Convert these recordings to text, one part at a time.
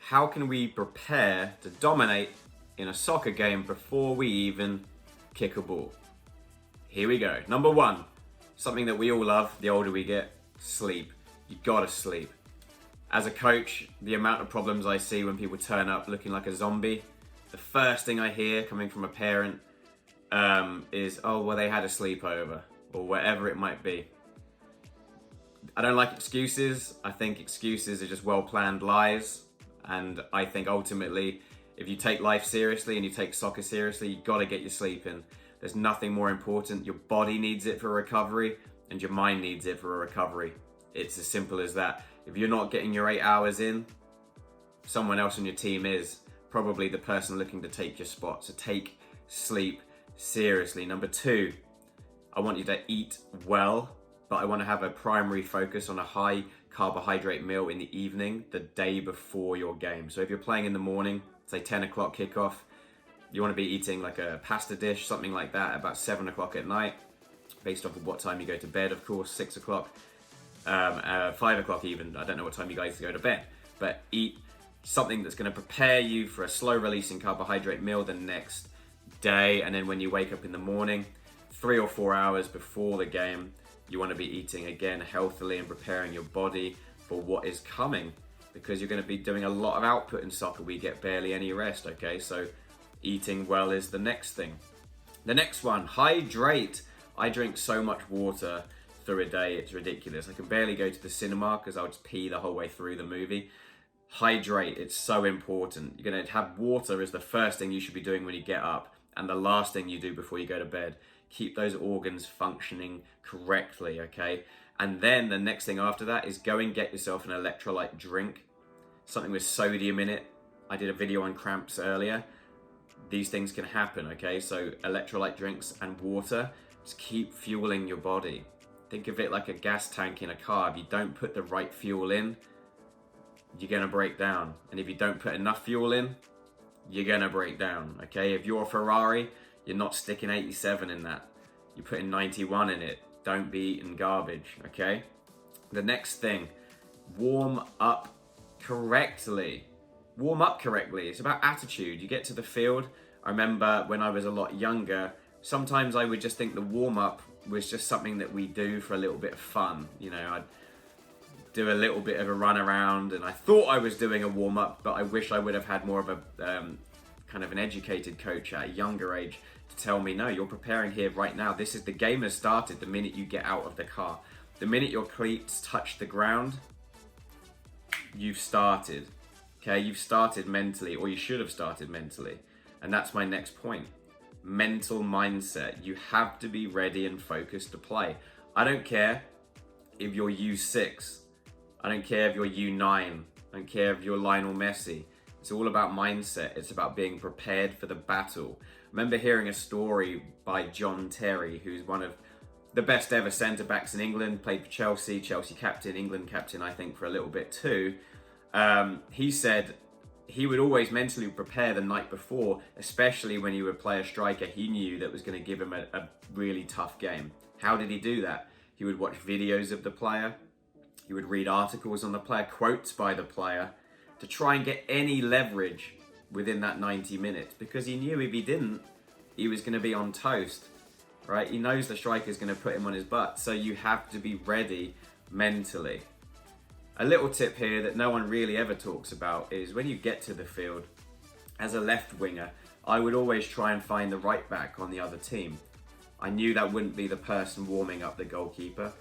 how can we prepare to dominate in a soccer game before we even kick a ball? Here we go. Number one, something that we all love the older we get, sleep. You gotta sleep. As a coach, the amount of problems I see when people turn up looking like a zombie, the first thing I hear coming from a parent is, oh, well, they had a sleepover, or whatever it might be. I don't like excuses. I think excuses are just well-planned lies. And I think ultimately, if you take life seriously and you take soccer seriously, you gotta get your sleep in. There's nothing more important. Your body needs it for recovery, and your mind needs it for a recovery. It's as simple as that. If you're not getting your 8 hours in, someone else on your team is, probably the person looking to take your spot. So take sleep seriously. Number two, I want you to eat well, but I want to have a primary focus on a high carbohydrate meal in the evening, the day before your game. So if you're playing in the morning, say 10 o'clock kickoff, you want to be eating like a pasta dish, something like that, about 7 o'clock at night, based off of what time you go to bed, of course, 6 o'clock, 5 o'clock even. I don't know what time you guys go to bed, but eat something that's going to prepare you for a slow releasing carbohydrate meal the next day. And then when you wake up in the morning, 3 or 4 hours before the game, you want to be eating again healthily and preparing your body for what is coming, because you're going to be doing a lot of output in soccer. We get barely any rest, okay? So eating well is the next thing. The next one, hydrate. I drink so much water through a day, it's ridiculous. I can barely go to the cinema because I'll just pee the whole way through the movie. Hydrate, it's so important. You're going to have water as the first thing you should be doing when you get up, and the last thing you do before you go to bed. Keep those organs functioning correctly, okay? And then the next thing after that is go and get yourself an electrolyte drink, something with sodium in it. I did a video on cramps earlier. These things can happen, okay? So electrolyte drinks and water, just keep fueling your body. Think of it like a gas tank in a car. If you don't put the right fuel in, you're gonna break down. And if you don't put enough fuel in, you're gonna break down, okay? If you're a Ferrari, you're not sticking 87 in that. You're putting 91 in it. Don't be eating garbage, okay? The next thing, warm up correctly. Warm up correctly. It's about attitude. You get to the field. I remember when I was a lot younger, sometimes I would just think the warm up was just something that we do for a little bit of fun. You know, I'd do a little bit of a run around, and I thought I was doing a warm up, but I wish I would have had more of a kind of an educated coach at a younger age to tell me, no, you're preparing here right now. This is, the game has started the minute you get out of the car. The minute your cleats touch the ground, you've started. Okay, you've started mentally, or you should have started mentally. And that's my next point. Mental mindset. You have to be ready and focused to play. I don't care if you're U6. I don't care if you're U9. I don't care if you're Lionel Messi. It's all about mindset. It's about being prepared for the battle. I remember hearing a story by John Terry, who's one of the best ever centre-backs in England, played for Chelsea captain, England captain, I think, for a little bit too. He said he would always mentally prepare the night before, especially when he would play a striker he knew that was going to give him a really tough game. How did he do that? He would watch videos of the player. He would read articles on the player, quotes by the player, to try and get any leverage within that 90 minutes, because he knew if he didn't, he was going to be on toast, right? He knows the striker's going to put him on his butt, so you have to be ready mentally. A little tip here that no one really ever talks about is when you get to the field, as a left winger, I would always try and find the right back on the other team. I knew that wouldn't be the person warming up the goalkeeper.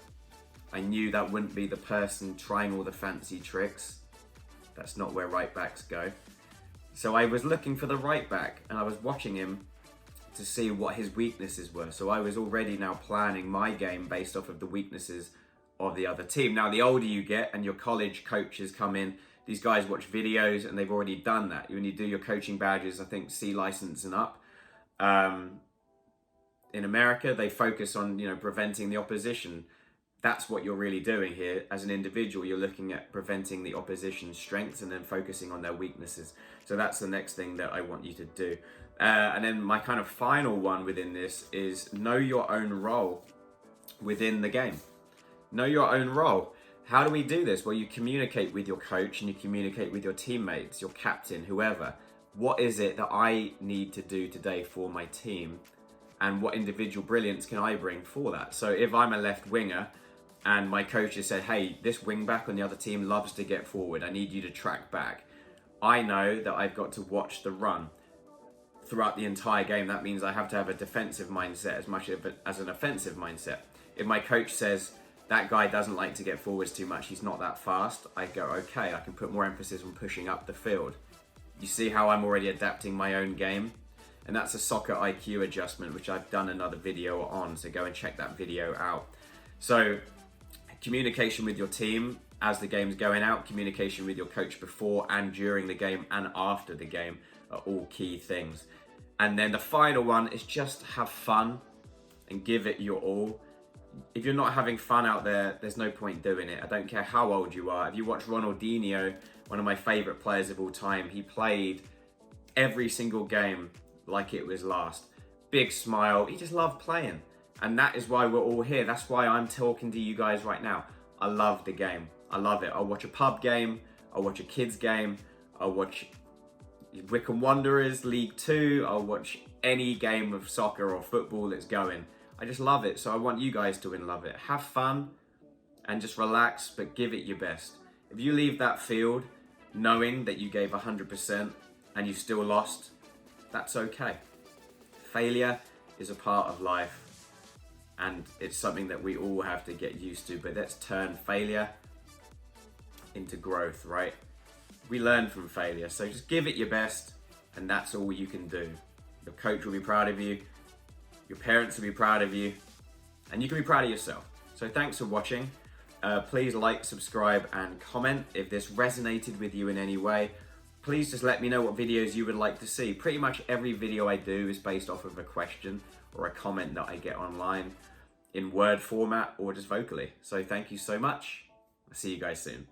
I knew that wouldn't be the person trying all the fancy tricks. That's not where right backs go. So I was looking for the right back, and I was watching him to see what his weaknesses were. So I was already now planning my game based off of the weaknesses of the other team. Now, the older you get and your college coaches come in, these guys watch videos and they've already done that. When you do your coaching badges, I think C license and up. In America, they focus on, preventing the opposition. That's what you're really doing here. As an individual, you're looking at preventing the opposition's strengths and then focusing on their weaknesses. So that's the next thing that I want you to do. And then my kind of final one within this is know your own role within the game. Know your own role. How do we do this? Well, you communicate with your coach and you communicate with your teammates, your captain, whoever. What is it that I need to do today for my team? And what individual brilliance can I bring for that? So if I'm a left winger and my coach has said, hey, this wing back on the other team loves to get forward, I need you to track back. I know that I've got to watch the run throughout the entire game. That means I have to have a defensive mindset as much as an offensive mindset. If my coach says that guy doesn't like to get forwards too much, he's not that fast, I go, okay, I can put more emphasis on pushing up the field. You see how I'm already adapting my own game? And that's a soccer IQ adjustment, which I've done another video on, so go and check that video out. So communication with your team as the game's going out, communication with your coach before and during the game and after the game are all key things. And then the final one is just have fun and give it your all. If you're not having fun out there, there's no point doing it. I don't care how old you are. If you watch Ronaldinho, one of my favorite players of all time, he played every single game like it was last. Big smile, he just loved playing. And that is why we're all here. That's why I'm talking to you guys right now. I love the game. I love it. I'll watch a pub game, I'll watch a kids game, I'll watch Wycombe Wanderers League 2, I'll watch any game of soccer or football that's going. I just love it, so I want you guys to love it. Have fun and just relax, but give it your best. If you leave that field knowing that you gave 100% and you still lost, that's okay. Failure is a part of life and it's something that we all have to get used to, but let's turn failure into growth, right? We learn from failure, so just give it your best and that's all you can do. Your coach will be proud of you, your parents will be proud of you, and you can be proud of yourself. So thanks for watching. Please like, subscribe, and comment if this resonated with you in any way. Please just let me know what videos you would like to see. Pretty much every video I do is based off of a question or a comment that I get online in word format or just vocally. So thank you so much. I'll see you guys soon.